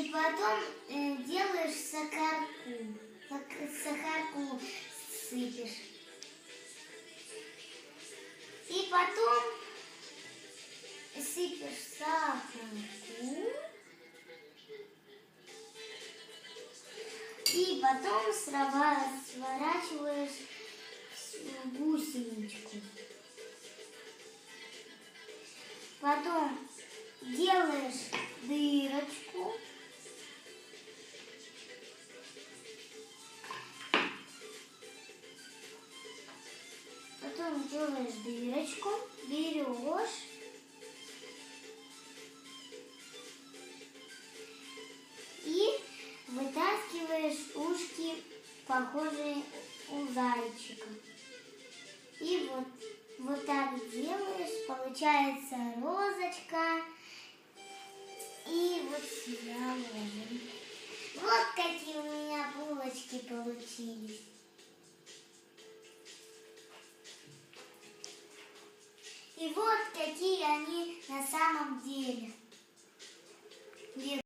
И потом делаешь сахарку. Сахарку сыпешь. И потом сыпешь сахарку. И потом сворачиваешь гусеничку. Потом делаешь дырочку. Потом делаешь дырочку, берешь и вытаскиваешь ушки, похожие у зайчика. И вот так делаешь, получается розочка. И вот сюда ложим. Вот какие у меня булочки получились. И вот какие они на самом деле.